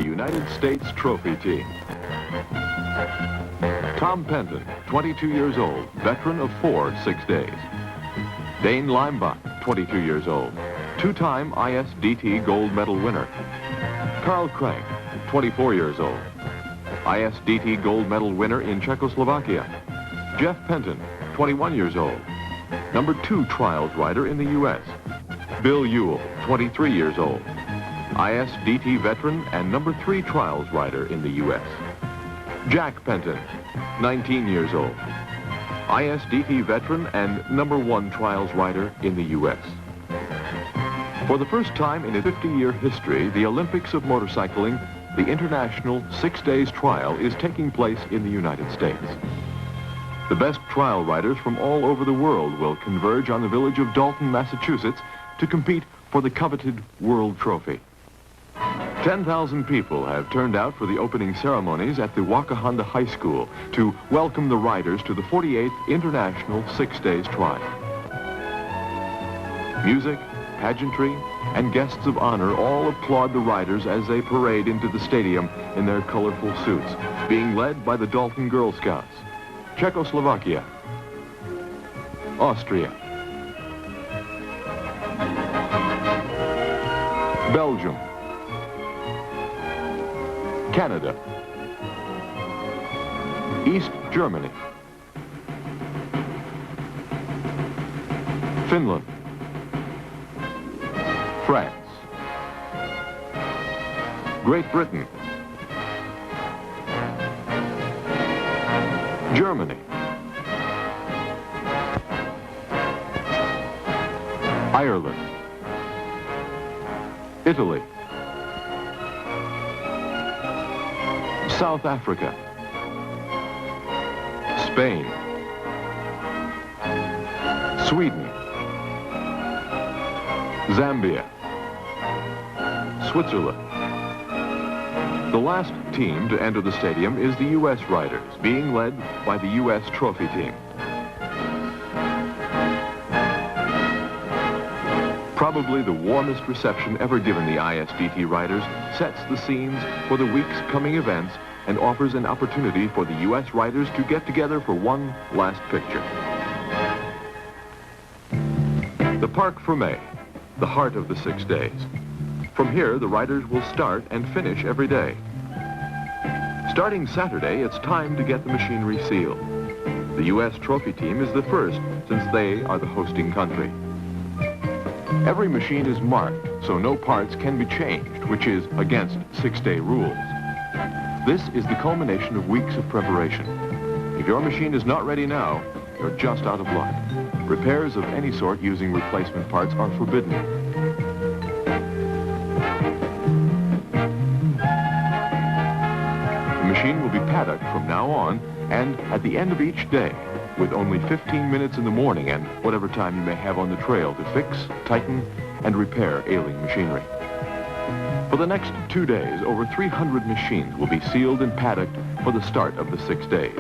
the United States Trophy Team. Tom Penton, 22 years old, veteran of 4 6 days. Dane Leimbach, 22 years old, two-time ISDT gold medal winner. Carl Crank, 24 years old, ISDT gold medal winner in Czechoslovakia. Jeff Penton, 21 years old, number 2 trials rider in the U.S. Bill Ewell, 23 years old, ISDT veteran and number 3 trials rider in the U.S. Jack Penton, 19 years old, ISDT veteran and number 1 trials rider in the U.S. For the first time in a 50-year history, the Olympics of motorcycling, the International 6 Days Trial, is taking place in the United States. The best trial riders from all over the world will converge on the village of Dalton, Massachusetts, to compete for the coveted World Trophy. 10,000 people have turned out for the opening ceremonies at the Wakahonda High School to welcome the riders to the 48th International 6 Days Trial. Music, pageantry, and guests of honor all applaud the riders as they parade into the stadium in their colorful suits, being led by the Dalton Girl Scouts. Czechoslovakia, Austria, Belgium, Canada, East Germany, Finland, France, Great Britain, Germany, Ireland, Italy, South Africa, Spain, Sweden, Zambia, Switzerland. The last team to enter the stadium is the U.S. riders, being led by the U.S. Trophy Team. Probably the warmest reception ever given the ISDT riders sets the scenes for the week's coming events and offers an opportunity for the U.S. riders to get together for one last picture. The Parc Fermé, the heart of the 6 days. From here, the riders will start and finish every day. Starting Saturday, it's time to get the machinery sealed. The U.S. Trophy Team is the first, since they are the hosting country. Every machine is marked, so no parts can be changed, which is against 6-day rules. This is the culmination of weeks of preparation. If your machine is not ready now, you're just out of luck. Repairs of any sort using replacement parts are forbidden. The machine will be paddocked from now on and at the end of each day, with only 15 minutes in the morning and whatever time you may have on the trail to fix, tighten, and repair ailing machinery. For the next 2 days, over 300 machines will be sealed and paddocked for the start of the 6 days.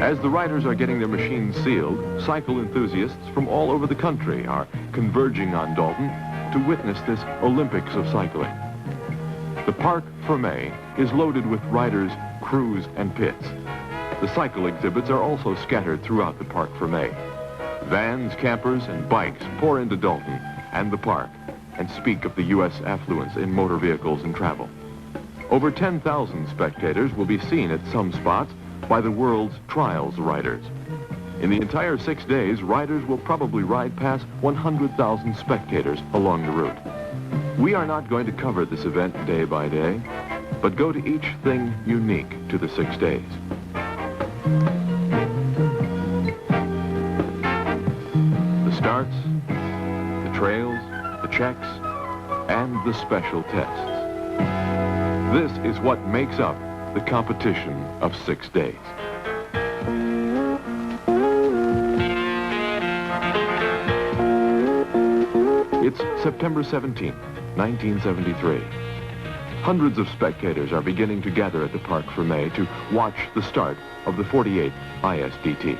As the riders are getting their machines sealed, cycle enthusiasts from all over the country are converging on Dalton to witness this Olympics of cycling. The Parc Fermé is loaded with riders, crews, and pits. The cycle exhibits are also scattered throughout the Parc Fermé. Vans, campers, and bikes pour into Dalton and the park and speak of the U.S. affluence in motor vehicles and travel. Over 10,000 spectators will be seen at some spots by the world's trials riders. In the entire 6 days, riders will probably ride past 100,000 spectators along the route. We are not going to cover this event day by day, but go to each thing unique to the 6 days. The starts, the trails, the checks, and the special tests. This is what makes up the competition of 6 days. It's September 17th, 1973. Hundreds of spectators are beginning to gather at the Parc Fermé to watch the start of the 48th ISDT.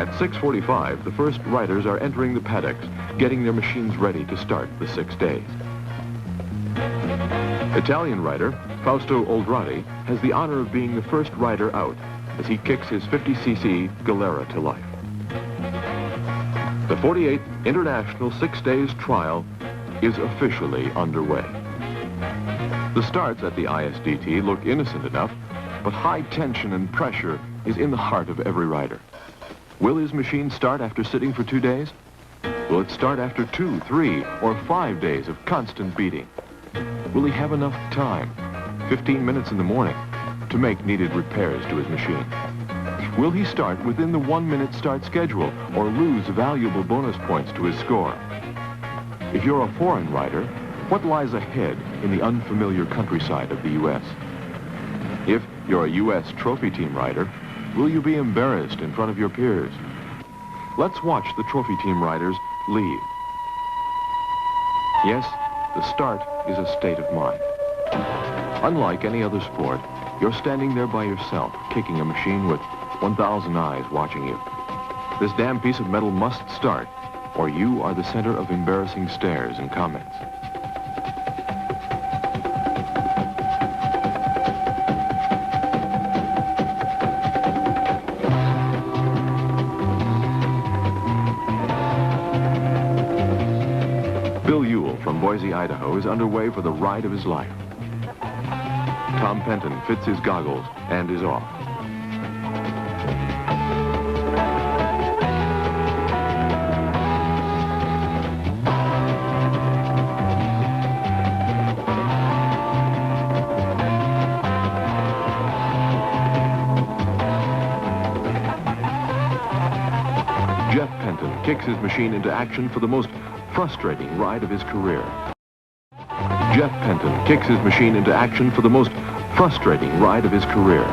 At 6:45, the first riders are entering the paddocks, getting their machines ready to start the 6 days. Italian rider Fausto Oldrati has the honor of being the first rider out as he kicks his 50cc Galera to life. The 48th International 6 Days Trial is officially underway. The starts at the ISDT look innocent enough, but high tension and pressure is in the heart of every rider. Will his machine start after sitting for 2 days? Will it start after 2, 3, or 5 days of constant beating? Will he have enough time, 15 minutes in the morning, to make needed repairs to his machine? Will he start within the 1-minute start schedule or lose valuable bonus points to his score? If you're a foreign rider, what lies ahead in the unfamiliar countryside of the U.S.? If you're a U.S. trophy team rider, will you be embarrassed in front of your peers? Let's watch the trophy team riders leave. Yes, the start is a state of mind. Unlike any other sport, you're standing there by yourself, kicking a machine with 1,000 eyes watching you. This damn piece of metal must start, or you are the center of embarrassing stares and comments. From Boise, Idaho, is underway for the ride of his life. Tom Penton fits his goggles and is off. Jeff Penton kicks his machine into action for the most frustrating ride of his career. Jeff Penton kicks his machine into action for the most frustrating ride of his career.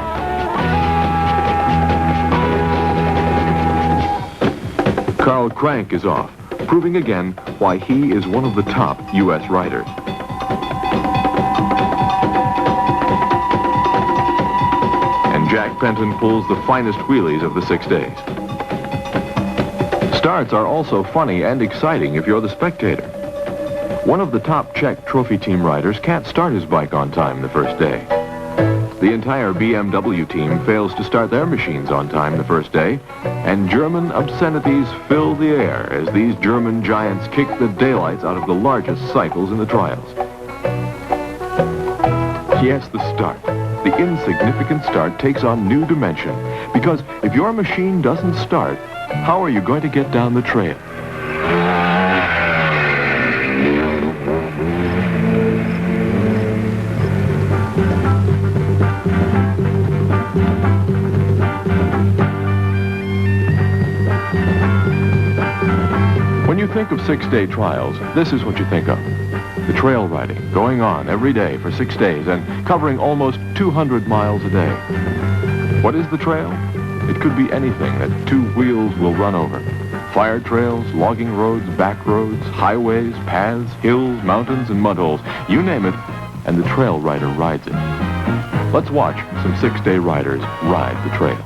Carl Crank is off, proving again why he is one of the top U.S. riders. And Jack Penton pulls the finest wheelies of the 6 days. Starts are also funny and exciting if you're the spectator. One of the top Czech trophy team riders can't start his bike on time the first day. The entire BMW team fails to start their machines on time the first day, and German obscenities fill the air as these German giants kick the daylights out of the largest cycles in the trials. Yes, the start. The insignificant start takes on new dimension, because if your machine doesn't start, how are you going to get down the trail? When you think of 6-day trials, this is what you think of. The trail riding, going on every day for 6 days and covering almost 200 miles a day. What is the trail? It could be anything that 2 wheels will run over. Fire trails, logging roads, back roads, highways, paths, hills, mountains, and mudholes. You name it, and the trail rider rides it. Let's watch some 6-day riders ride the trail.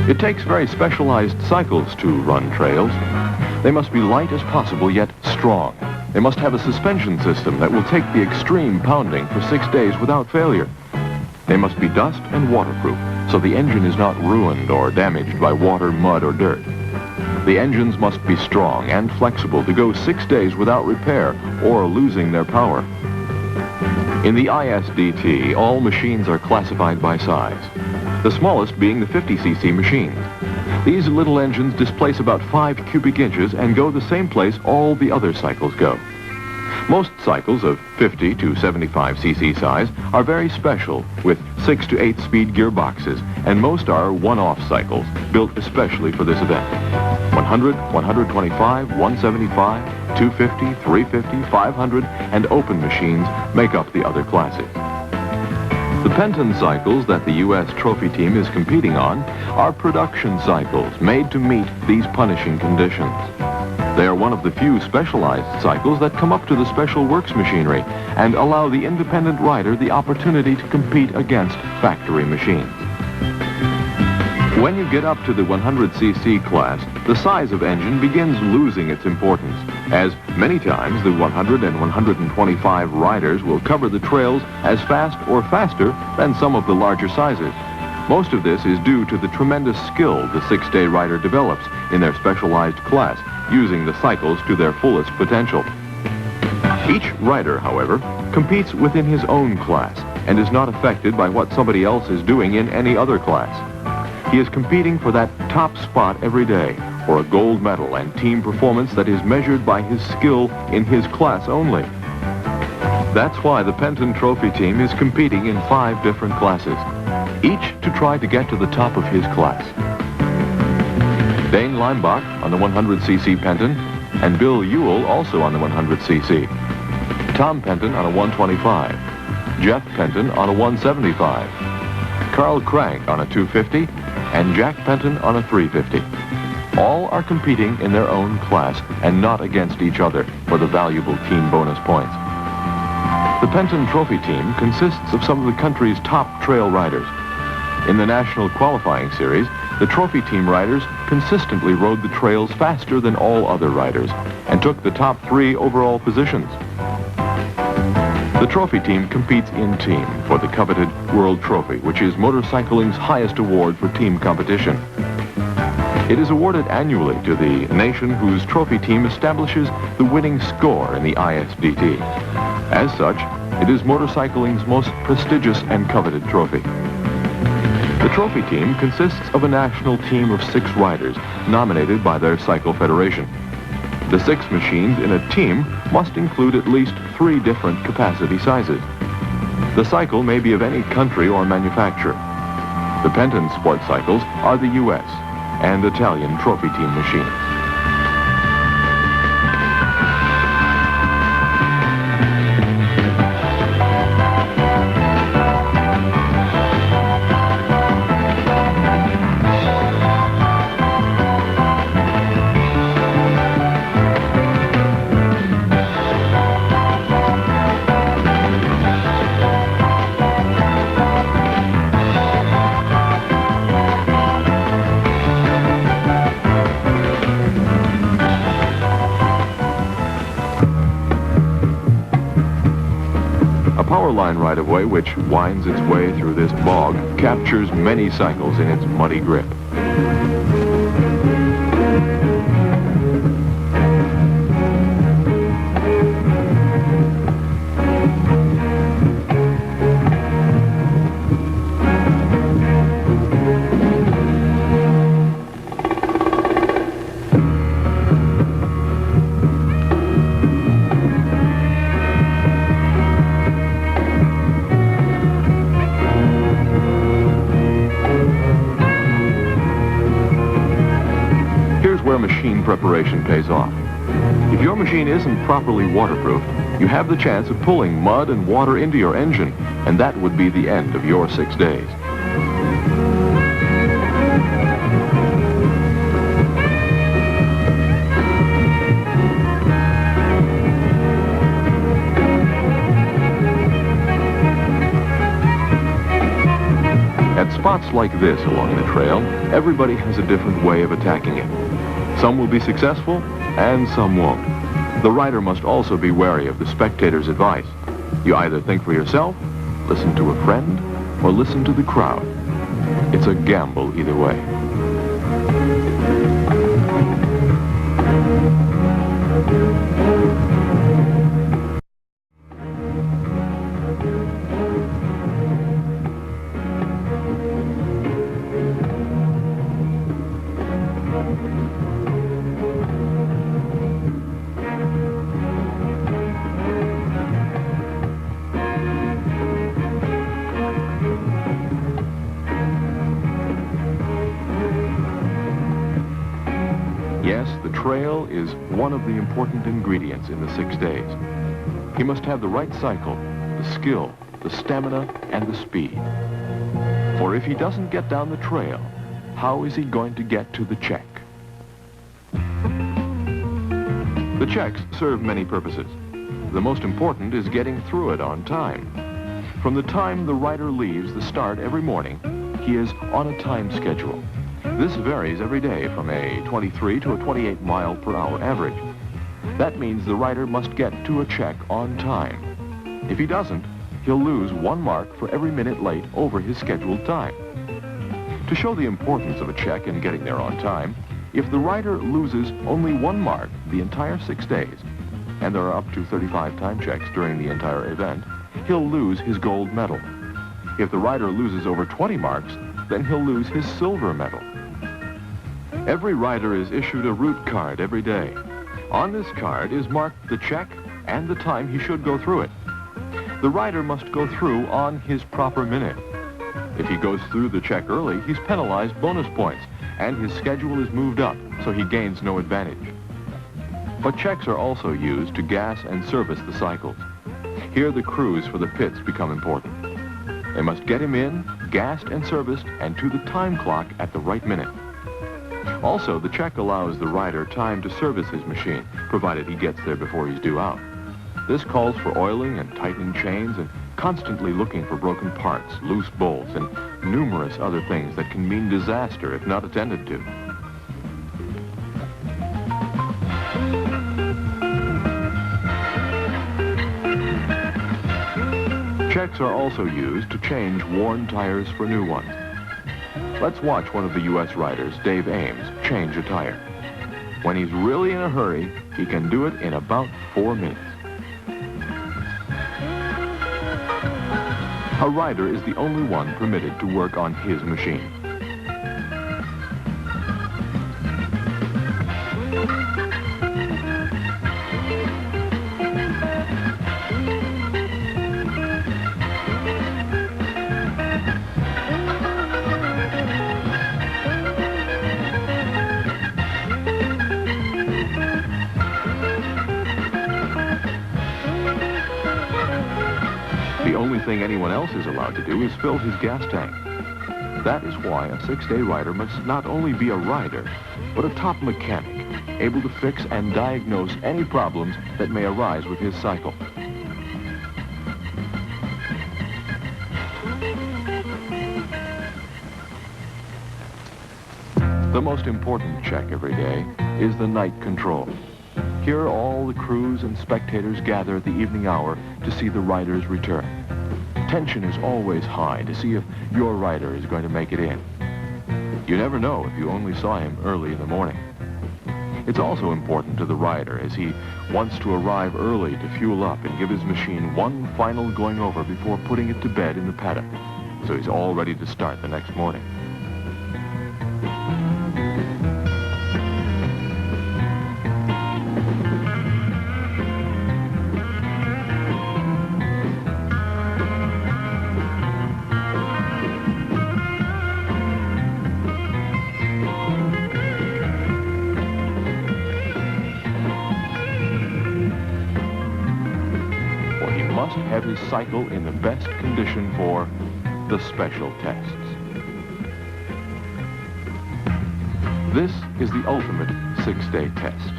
It takes very specialized cycles to run trails. They must be light as possible, yet strong. They must have a suspension system that will take the extreme pounding for 6 days without failure. They must be dust and waterproof, so the engine is not ruined or damaged by water, mud, or dirt. The engines must be strong and flexible to go 6 days without repair or losing their power. In the ISDT, all machines are classified by size, the smallest being the 50cc machines. These little engines displace about 5 cubic inches and go the same place all the other cycles go. Most cycles of 50 to 75cc size are very special, with 6 to 8 speed gearboxes, and most are one-off cycles, built especially for this event. 100, 125, 175, 250, 350, 500, and open machines make up the other classes. The Penton cycles that the U.S. trophy team is competing on are production cycles made to meet these punishing conditions. They are one of the few specialized cycles that come up to the special works machinery and allow the independent rider the opportunity to compete against factory machines. When you get up to the 100cc class, the size of engine begins losing its importance, as many times the 100 and 125 riders will cover the trails as fast or faster than some of the larger sizes. Most of this is due to the tremendous skill the six-day rider develops in their specialized class, using the cycles to their fullest potential. Each rider, however, competes within his own class and is not affected by what somebody else is doing in any other class. He is competing for that top spot every day, for a gold medal and team performance that is measured by his skill in his class only. That's why the Penton Trophy team is competing in 5 different classes, each to try to get to the top of his class. Dane Leimbach on the 100cc Penton, and Bill Ewell also on the 100cc. Tom Penton on a 125, Jeff Penton on a 175, Carl Crank on a 250, and Jack Penton on a 350. All are competing in their own class and not against each other for the valuable team bonus points. The Penton Trophy team consists of some of the country's top trail riders. In the national qualifying series, the trophy team riders consistently rode the trails faster than all other riders and took the top 3 overall positions. The trophy team competes in team for the coveted World Trophy, which is motorcycling's highest award for team competition. It is awarded annually to the nation whose trophy team establishes the winning score in the ISDT. As such, it is motorcycling's most prestigious and coveted trophy. The trophy team consists of a national team of 6 riders nominated by their cycle federation. The 6 machines in a team must include at least 3 different capacity sizes. The cycle may be of any country or manufacturer. The Penton sport cycles are the U.S. and Italian trophy team machines. Power line right-of-way, which winds its way through this bog, captures many cycles in its muddy grip. Where machine preparation pays off. If your machine isn't properly waterproofed, you have the chance of pulling mud and water into your engine, and that would be the end of your 6 days. At spots like this along the trail, everybody has a different way of attacking it. Some will be successful, and some won't. The rider must also be wary of the spectator's advice. You either think for yourself, listen to a friend, or listen to the crowd. It's a gamble either way. Yes, the trail is one of the important ingredients in the 6 days. He must have the right cycle, the skill, the stamina, and the speed. For if he doesn't get down the trail, how is he going to get to the check? The checks serve many purposes. The most important is getting through it on time. From the time the rider leaves the start every morning, he is on a time schedule. This varies every day from a 23 to a 28 mile per hour average. That means the rider must get to a check on time. If he doesn't, he'll lose 1 mark for every minute late over his scheduled time. To show the importance of a check in getting there on time, if the rider loses only 1 mark the entire 6 days, and there are up to 35 time checks during the entire event, he'll lose his gold medal. If the rider loses over 20 marks, then he'll lose his silver medal. Every rider is issued a route card every day. On this card is marked the check and the time he should go through it. The rider must go through on his proper minute. If he goes through the check early, he's penalized bonus points, and his schedule is moved up, so he gains no advantage. But checks are also used to gas and service the cycles. Here the crews for the pits become important. They must get him in, gassed and serviced, and to the time clock at the right minute. Also, the check allows the rider time to service his machine, provided he gets there before he's due out. This calls for oiling and tightening chains and constantly looking for broken parts, loose bolts, and numerous other things that can mean disaster if not attended to. Checks are also used to change worn tires for new ones. Let's watch one of the U.S. riders, Dave Ames, change a tire. When he's really in a hurry, he can do it in about 4 minutes. A rider is the only one permitted to work on his machine. The only thing anyone else is allowed to do is fill his gas tank. That is why a 6-day rider must not only be a rider, but a top mechanic, able to fix and diagnose any problems that may arise with his cycle. The most important check every day is the night control. Here all the crews and spectators gather at the evening hour to see the rider's return. Tension is always high to see if your rider is going to make it in. You never know if you only saw him early in the morning. It's also important to the rider as he wants to arrive early to fuel up and give his machine one final going over before putting it to bed in the paddock, so he's all ready to start the next morning. Must have his cycle in the best condition for the special tests. This is the ultimate 6-day test.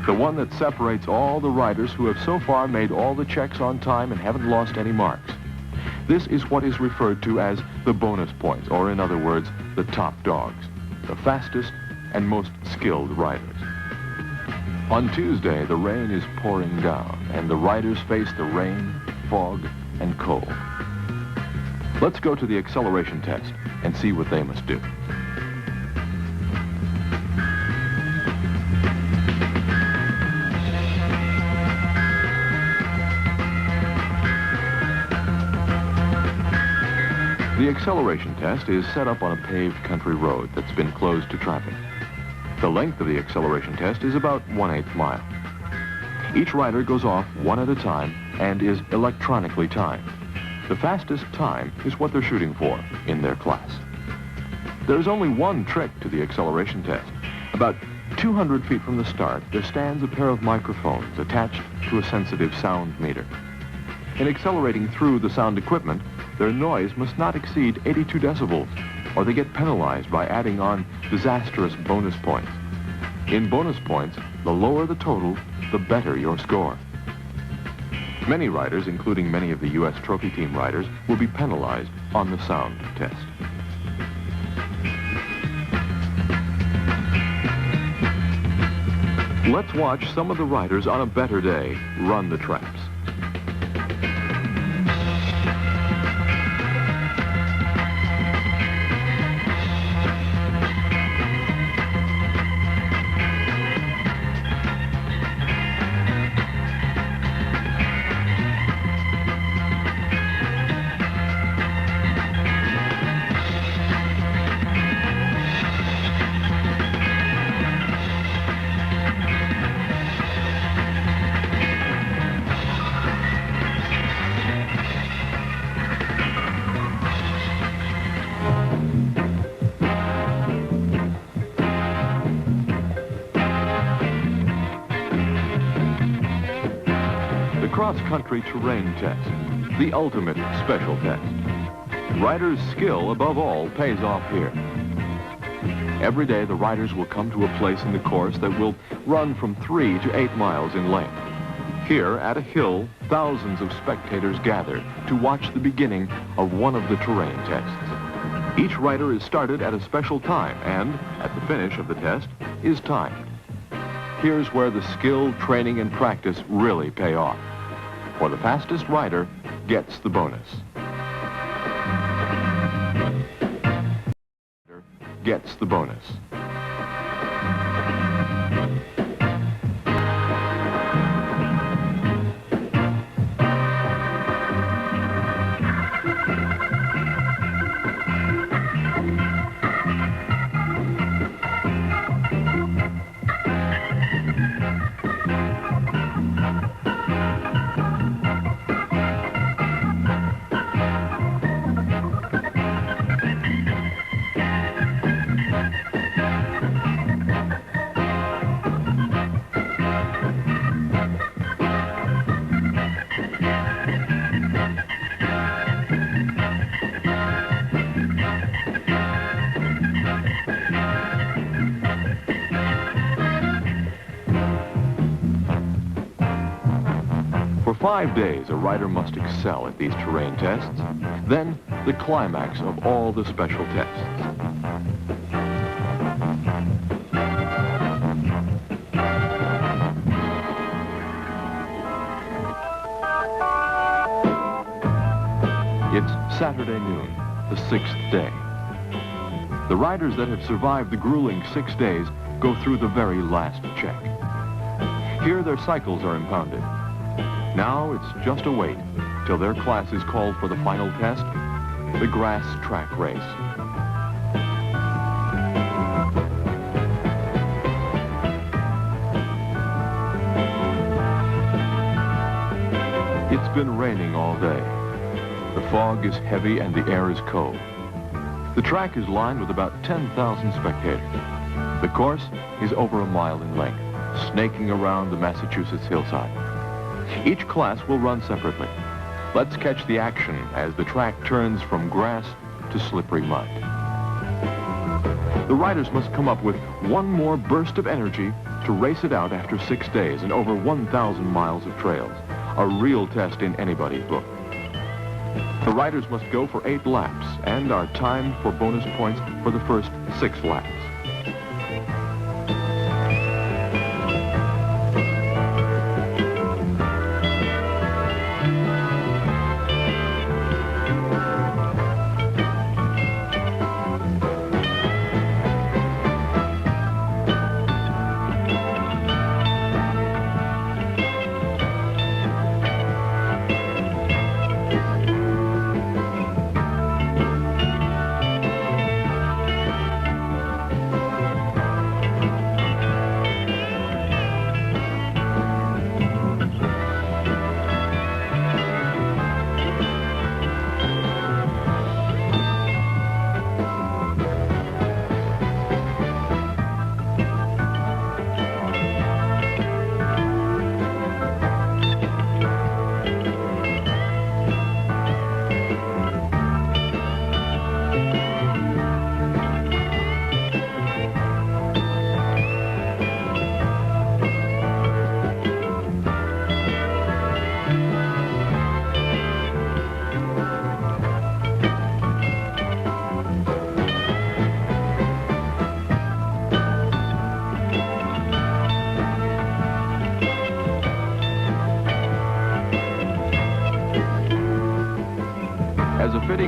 The one that separates all the riders who have so far made all the checks on time and haven't lost any marks. This is what is referred to as the bonus points, or in other words, the top dogs, the fastest and most skilled riders. On Tuesday, the rain is pouring down, and the riders face the rain, fog, and cold. Let's go to the acceleration test and see what they must do. The acceleration test is set up on a paved country road that's been closed to traffic. The length of the acceleration test is about 1/8 mile. Each rider goes off one at a time and is electronically timed. The fastest time is what they're shooting for in their class. There's only one trick to the acceleration test. About 200 feet from the start, there stands a pair of microphones attached to a sensitive sound meter. In accelerating through the sound equipment, their noise must not exceed 82 decibels, or they get penalized by adding on disastrous bonus points. In bonus points, the lower the total, the better your score. Many riders, including many of the U.S. trophy team riders, will be penalized on the sound test. Let's watch some of the riders on a better day run the traps. Cross-country terrain test, the ultimate special test. Riders' skill, above all, pays off here. Every day, the riders will come to a place in the course that will run from 3 to 8 miles in length. Here, at a hill, thousands of spectators gather to watch the beginning of one of the terrain tests. Each rider is started at a special time and, at the finish of the test, is timed. Here's where the skill, training, and practice really pay off. For the fastest rider gets the bonus. Gets the bonus. For 5 days, a rider must excel at these terrain tests. Then, the climax of all the special tests. It's Saturday noon, the 6th day. The riders that have survived the grueling 6 days go through the very last check. Here, their cycles are impounded. Now it's just a wait till their class is called for the final test, the grass track race. It's been raining all day. The fog is heavy and the air is cold. The track is lined with about 10,000 spectators. The course is over a mile in length, snaking around the Massachusetts hillside. Each class will run separately. Let's catch the action as the track turns from grass to slippery mud. The riders must come up with one more burst of energy to race it out after 6 days and over 1,000 miles of trails, a real test in anybody's book. The riders must go for 8 laps and are timed for bonus points for the first 6 laps.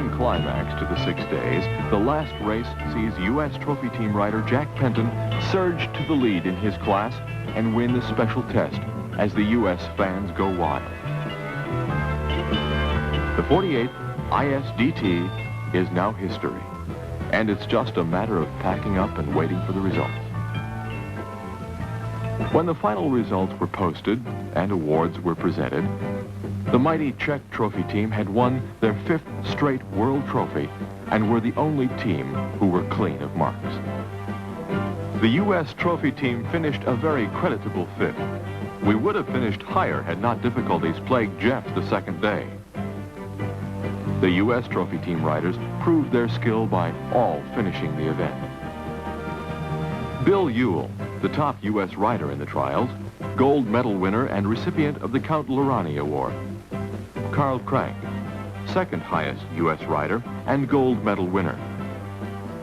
thrilling climax to the 6 days, the last race sees U.S. trophy team rider Jack Penton surge to the lead in his class and win the special test as the U.S. fans go wild. The 48th ISDT is now history, and it's just a matter of packing up and waiting for the results. When the final results were posted and awards were presented, the mighty Czech trophy team had won their 5th straight world trophy and were the only team who were clean of marks. The U.S. trophy team finished a very creditable 5th. We would have finished higher had not difficulties plagued Jeff the second day. The U.S. trophy team riders proved their skill by all finishing the event. Bill Ewell, the top U.S. rider in the trials, gold medal winner and recipient of the Count Laurani Award. Carl Crank, second highest U.S. rider and gold medal winner.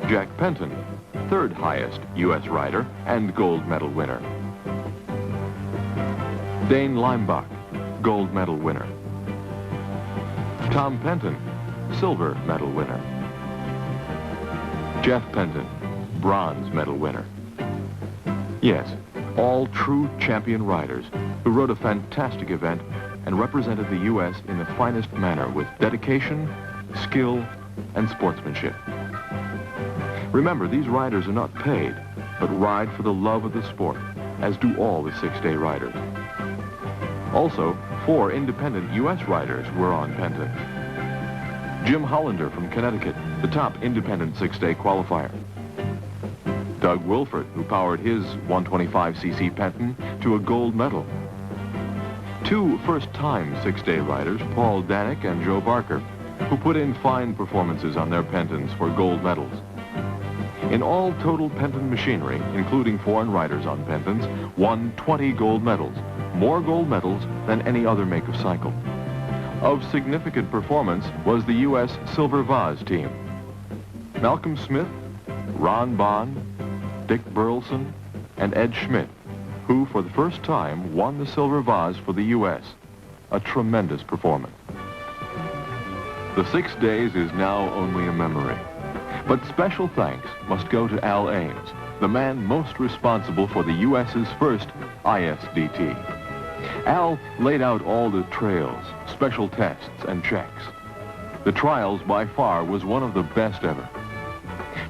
Jack Penton, third highest U.S. rider and gold medal winner. Dane Leimbach, gold medal winner. Tom Penton, silver medal winner. Jeff Penton, bronze medal winner. Yes, all true champion riders who rode a fantastic event and represented the U.S. in the finest manner with dedication, skill, and sportsmanship. Remember, these riders are not paid, but ride for the love of the sport, as do all the 6-day riders. Also, 4 independent U.S. riders were on Penton. Jim Hollander from Connecticut, the top independent 6-day qualifier. Doug Wilford, who powered his 125cc Penton to a gold medal. 2 first-time 6-day riders, Paul Danick and Joe Barker, who put in fine performances on their Pentons for gold medals. In all total Penton machinery, including foreign riders on Pentons, won 20 gold medals, more gold medals than any other make of cycle. Of significant performance was the U.S. Silver Vase team. Malcolm Smith, Ron Bond, Dick Burleson, and Ed Schmidt, who for the first time won the Silver Vase for the U.S. A tremendous performance. The 6 days is now only a memory. But special thanks must go to Al Ames, the man most responsible for the U.S.'s first ISDT. Al laid out all the trails, special tests, and checks. The trials, by far, was one of the best ever.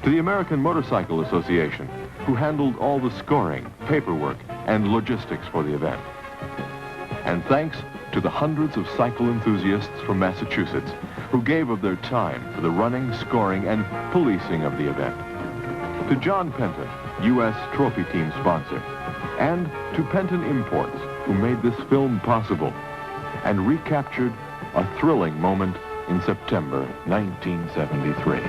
To the American Motorcycle Association, who handled all the scoring, paperwork, and logistics for the event. And thanks to the hundreds of cycle enthusiasts from Massachusetts who gave of their time for the running, scoring, and policing of the event. To John Penton, U.S. trophy team sponsor, and to Penton Imports, who made this film possible and recaptured a thrilling moment in September 1973.